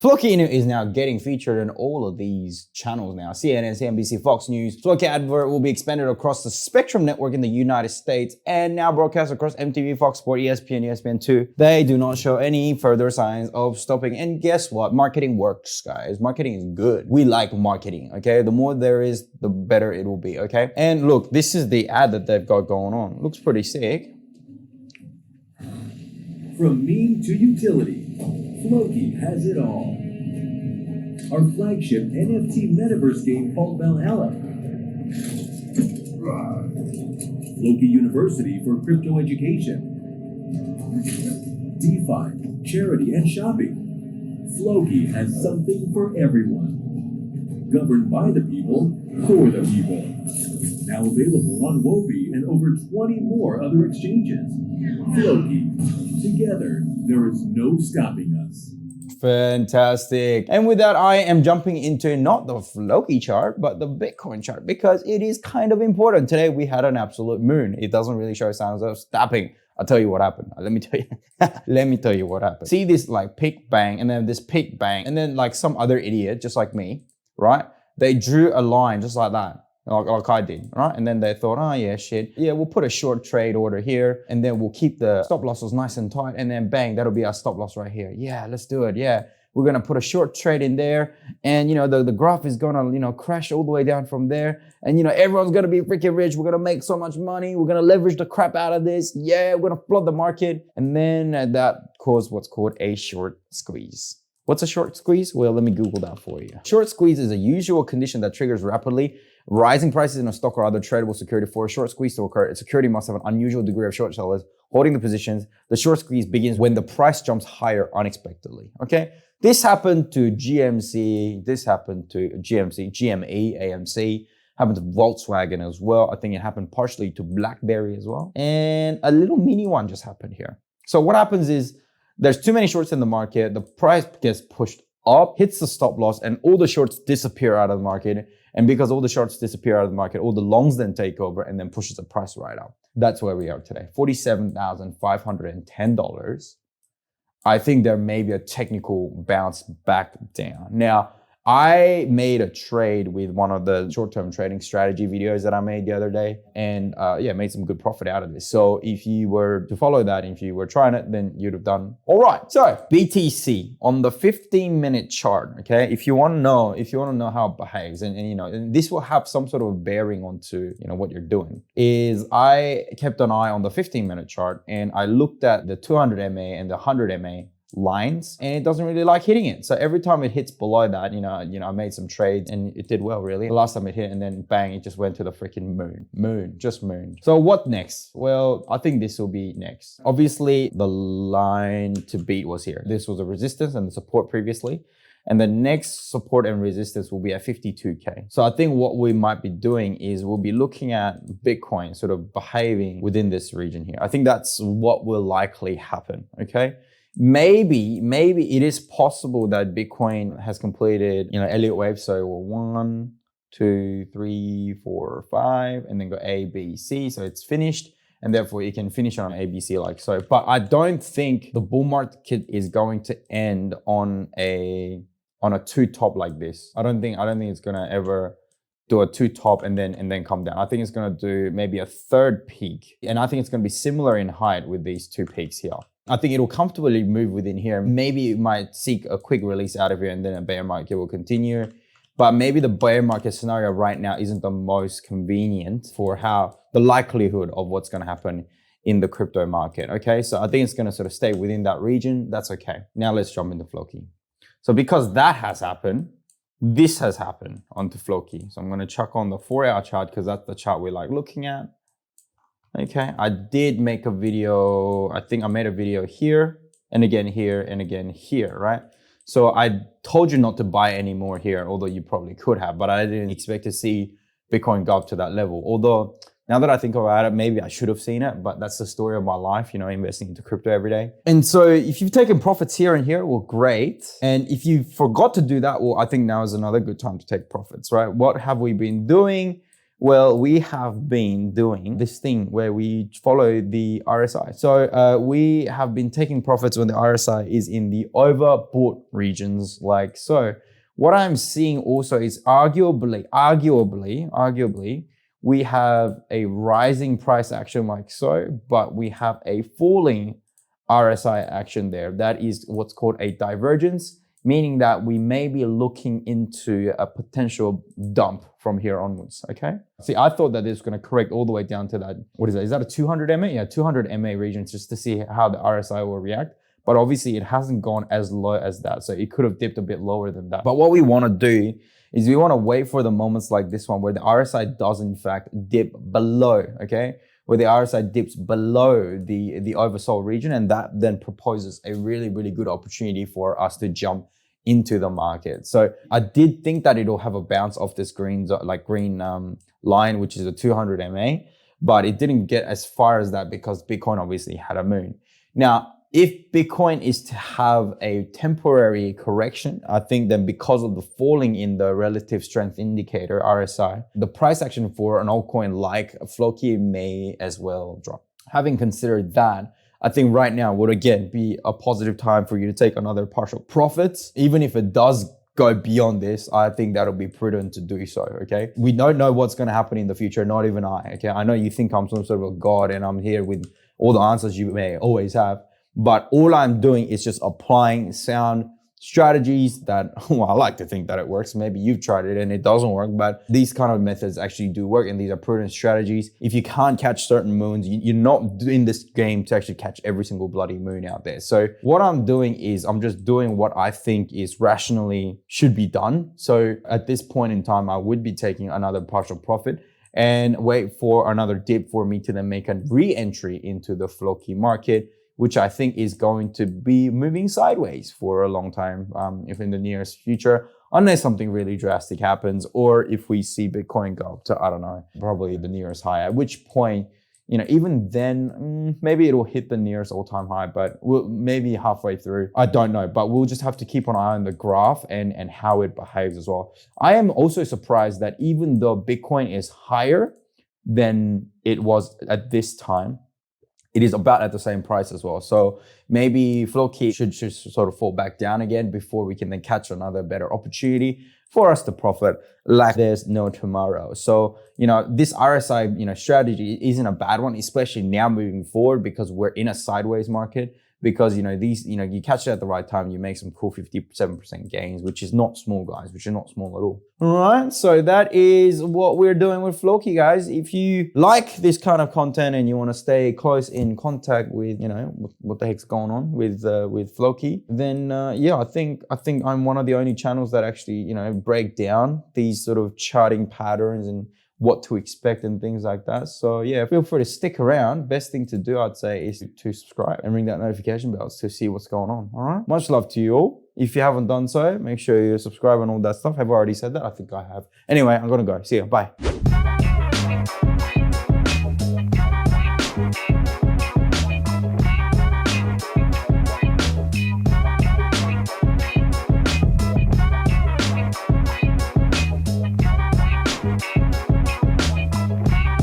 Floki Inu is now getting featured in all of these channels now. CNN, CNBC, Fox News. Floki Advert will be expanded across the Spectrum network in the United States and now broadcast across MTV, Fox Sports, ESPN, ESPN2. They do not show any further signs of stopping. And guess what? Marketing works, guys. Marketing is good. We like marketing, okay? The more there is, the better it will be, okay? And look, this is the ad that they've got going on. Looks pretty sick. From meme to utility, Floki has it all. Our flagship NFT Metaverse game called Valhalla. Floki University for crypto education. DeFi, charity, and shopping. Floki has something for everyone. Governed by the people, for the people. Now available on Wofi and over 20 more other exchanges. Floki. Together, there is no stopping us. Fantastic. And with that, I am jumping into not the Floki chart, but the Bitcoin chart because it is kind of important. Today, we had an absolute moon. It doesn't really show signs of stopping. I'll tell you what happened. Let me tell you. Let me tell you what happened. See this like peak bang and then this peak bang and then like some other idiot, just like me, right? They drew a line just like that. Like I did, right? And then they thought, oh yeah, shit. Yeah, we'll put a short trade order here and then we'll keep the stop losses nice and tight and then bang, that'll be our stop loss right here. Yeah, let's do it. Yeah, we're gonna put a short trade in there and the graph is gonna, crash all the way down from there. And everyone's gonna be freaking rich. We're gonna make so much money. We're gonna leverage the crap out of this. Yeah, we're gonna flood the market. And then that caused what's called a short squeeze. What's a short squeeze? Well, let me Google that for you. Short squeeze is a usual condition that triggers rapidly rising prices in a stock or other tradable security. For a short squeeze to occur, a security must have an unusual degree of short sellers holding the positions. The short squeeze begins when the price jumps higher unexpectedly, okay? This happened to GMC, this happened to GMC, GME, AMC, happened to Volkswagen as well. I think it happened partially to BlackBerry as well. And a little mini one just happened here. So what happens is there's too many shorts in the market, the price gets pushed up, hits the stop loss, and all the shorts disappear out of the market. And because all the shorts disappear out of the market, all the longs then take over and then pushes the price right up. That's where we are today, $47,510. I think there may be a technical bounce back down. Now, I made a trade with one of the short-term trading strategy videos that I made the other day and made some good profit out of this. So if you were to follow that, if you were trying it, then you'd have done all right. So BTC on the 15-minute chart, okay? If you want to know how it behaves and this will have some sort of bearing onto, what you're doing, is I kept an eye on the 15-minute chart and I looked at the 200 MA and the 100 MA lines and it doesn't really like hitting it. So every time it hits below that, I made some trades and it did well really. The last time it hit and then bang, it just went to the freaking moon. So what next? Well, I think this will be next. Obviously the line to beat was here. This was a resistance and the support previously. And the next support and resistance will be at 52K. So I think what we might be doing is we'll be looking at Bitcoin sort of behaving within this region here. I think that's what will likely happen, okay? Maybe it is possible that Bitcoin has completed, Elliott wave. So 1, 2, 3, 4, 5, and then go A, B, C. So it's finished. And therefore it can finish on A, B, C like so. But I don't think the bull market is going to end on a two top like this. I don't think it's gonna ever do a two top and then come down. I think it's gonna do maybe a third peak. And I think it's gonna be similar in height with these two peaks here. I think it'll comfortably move within here. Maybe it might seek a quick release out of here and then a bear market will continue. But maybe the bear market scenario right now isn't the most convenient for how the likelihood of what's going to happen in the crypto market. Okay, so I think it's going to sort of stay within that region. That's okay. Now let's jump into Floki. So because that has happened, this has happened onto Floki. So I'm going to chuck on the 4-hour chart because that's the chart we like looking at. Okay, I did make a video. I think I made a video here and again here and again here, right? So I told you not to buy any more here, although you probably could have, but I didn't expect to see Bitcoin go up to that level. Although now that I think about it, maybe I should have seen it, but that's the story of my life, investing into crypto every day. And so if you've taken profits here and here, well, great. And if you forgot to do that, well, I think now is another good time to take profits, right? What have we been doing? Well, we have been doing this thing where we follow the RSI. So we have been taking profits when the RSI is in the overbought regions like so. What I'm seeing also is arguably, we have a rising price action like so, but we have a falling RSI action there. That is what's called a divergence, meaning that we may be looking into a potential dump from here onwards, okay? See, I thought that this was gonna correct all the way down to that, what is that? Is that a 200 MA? Yeah, 200 MA region, just to see how the RSI will react. But obviously it hasn't gone as low as that. So it could have dipped a bit lower than that. But what we wanna do is we wanna wait for the moments like this one where the RSI does in fact dip below, okay? Where the RSI dips below the oversold region, and that then proposes a really, really good opportunity for us to jump into the market. So I did think that it'll have a bounce off this green line, which is a 200 MA, but it didn't get as far as that because Bitcoin obviously had a moon. Now, if Bitcoin is to have a temporary correction, I think then because of the falling in the relative strength indicator, RSI, the price action for an altcoin like Floki may as well drop. Having considered that, I think right now would again be a positive time for you to take another partial profits. Even if it does go beyond this, I think that'll be prudent to do so, okay? We don't know what's gonna happen in the future, not even I, okay? I know you think I'm some sort of a god and I'm here with all the answers you may always have, but all I'm doing is just applying sound strategies that, well, I like to think that it works. Maybe you've tried it and it doesn't work, but these kind of methods actually do work, and these are prudent strategies. If you can't catch certain moons, you're not in this game to actually catch every single bloody moon out there. So what I'm doing is I'm just doing what I think is rationally should be done. So at this point in time, I would be taking another partial profit and wait for another dip for me to then make a re-entry into the Floki market, which I think is going to be moving sideways for a long time, if in the nearest future, unless something really drastic happens, or if we see Bitcoin go up to, I don't know, probably the nearest high, at which point, even then, maybe it'll hit the nearest all-time high, but maybe halfway through, I don't know, but we'll just have to keep an eye on the graph and how it behaves as well. I am also surprised that even though Bitcoin is higher than it was at this time, it is about at the same price as well. So maybe Floki should sort of fall back down again before we can then catch another better opportunity for us to profit like there's no tomorrow. So, this RSI, strategy isn't a bad one, especially now moving forward because we're in a sideways market. Because, you catch it at the right time, you make some cool 57% gains, which is not small, guys, which are not small at all. All right, so that is what we're doing with Floki, guys. If you like this kind of content and you want to stay close in contact with, what the heck's going on with Floki, then I think I'm one of the only channels that actually, break down these sort of charting patterns and what to expect and things like that. So yeah, feel free to stick around. Best thing to do, I'd say, is to subscribe and ring that notification bell to see what's going on. All right. Much love to you all. If you haven't done so, make sure you subscribe and all that stuff. Have I already said that? I think I have. Anyway, I'm gonna go. See ya. Bye.